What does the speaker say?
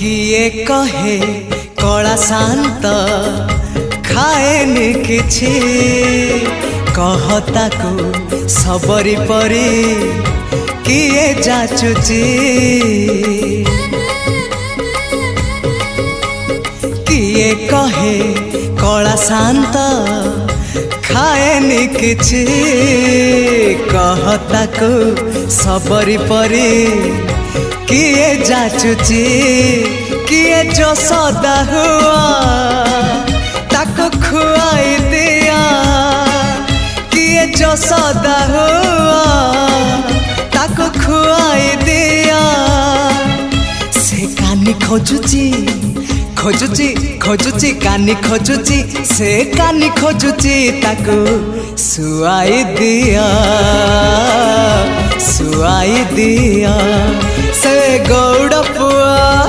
किए कहे कला शांत खाएनि किछि कहता को सबरी परी किए जाचुची किए कहे कला शांत खाएनि किछि कहता को सबरी परी किए जाचुची किए जो सदा हुआ ताको खुआई दिया किए जो सदा हुआ ताको खुआई दिया से कानी खोजुची खोजुची खोजुची कानी खोजुची से कानी खोजुची ताको सुआई दिया से गौड़ पुआ